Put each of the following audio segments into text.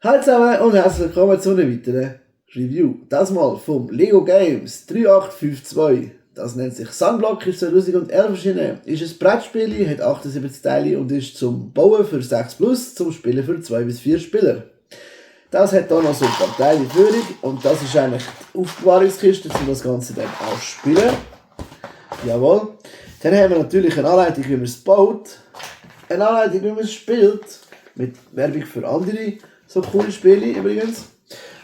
Hallo zusammen und herzlich willkommen zu einer weiteren Review. Das mal vom Lego Games 3852. Das nennt sich Sunblock, ist 2011 erschienen. Ist ein Brettspiel, hat 78 Teile und ist zum Bauen für 6+, zum Spielen für 2 bis 4 Spieler. Das hat hier noch so ein paar Teile Führung und das ist eigentlich die Aufbewahrungskiste, um das Ganze dann auch zu spielen. Jawohl. Dann haben wir natürlich eine Anleitung, wie man es baut, eine Anleitung, wie man es spielt, mit Werbung für andere so coole Spiele übrigens.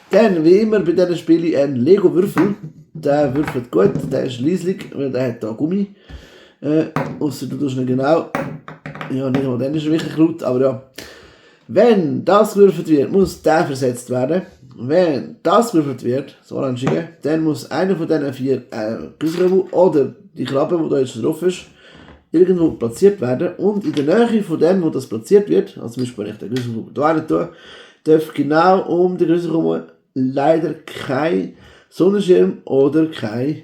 Dann, wie immer bei diesen Spielen, ein Lego-Würfel. Der würfelt gut, der ist leislich, weil der hat hier Gummi. Ausser du tust nicht genau. Ja, nicht mal dann ist er wirklich laut, aber ja. Wenn das gewürfelt wird, muss der versetzt werden. Wenn das gewürfelt wird, das Orangige, dann muss einer von diesen 4 Güsseln oder die Krabbe, die da jetzt drauf ist, irgendwo platziert werden. Und in der Nähe von dem, wo das platziert wird, also zum Beispiel wenn ich den Güssel hier rein tue, darf genau um den Güssel herum leider kein Sonnenschirm oder kein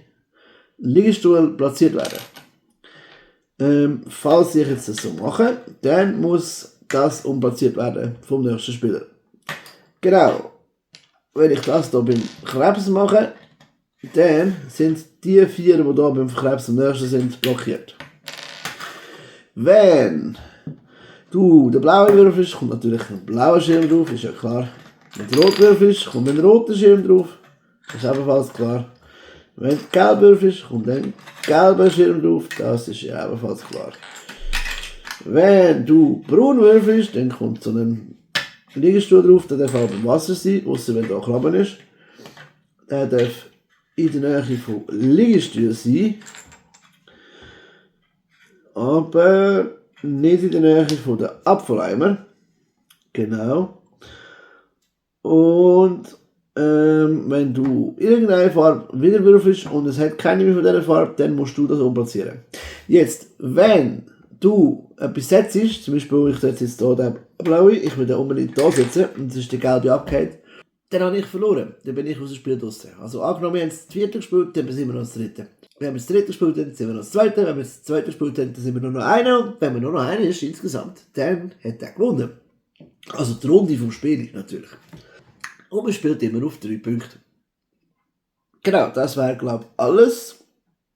Liegestuhl platziert werden. Falls ich jetzt das so mache, dann muss das umplatziert werden vom nächsten Spieler. Genau. Wenn ich das hier beim Krebs mache, dann sind die 4, die hier beim Krebs am nächsten sind, blockiert. Wenn du den blauen würfelst, kommt natürlich ein blauer Schirm drauf, ist ja klar. Wenn du rot würfelst, kommt ein roter Schirm drauf, ist ebenfalls klar. Wenn du gelb würfelst, kommt ein gelber Schirm drauf, das ist ja ebenfalls klar. Wenn du braun würfelst, dann kommt so ein Liegestuhl drauf, der darf auch im Wasser sein, ausser wenn da Krabben ist. Der darf in der Nähe von Liegestühlen sein, aber nicht in der Nähe von den Apfeleimer. Genau. Und wenn du irgendeine Farbe wieder würfelst und es hat keine mehr von dieser Farbe, dann musst du das umplatzieren. Jetzt, wenn du etwas setzt, zum Beispiel ich setze jetzt hier den blauen, ich will den unbedingt hier setzen und das ist der gelbe abgehakt, dann habe ich verloren. Dann bin ich aus dem Spiel draussen. Also angenommen, wir haben das 4. gespielt, dann sind wir noch das 3. Wenn wir das 3. gespielt haben, sind wir noch das 2. Wenn wir das 2. gespielt haben, dann sind wir nur noch einer. Und wenn wir nur noch einer ist insgesamt, dann hat er gewonnen. Also die Runde vom Spiel natürlich. Und man spielt immer auf 3 Punkte. Genau, das wäre glaube ich alles.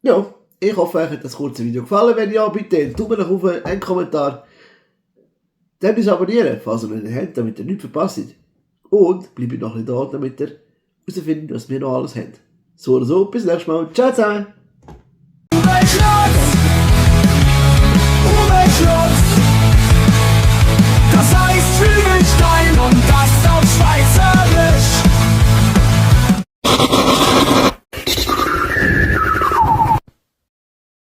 Ja, ich hoffe, euch hat das kurze Video gefallen. Wenn ja, bitte einen Daumen nach oben, einen Kommentar. Dann bis abonnieren, falls ihr noch nicht habt, damit ihr nichts verpasst. Und bleibt noch ein bisschen da, damit ihr herausfindet, was wir noch alles haben. So oder so, bis nächstes Mal. Ciao zusammen!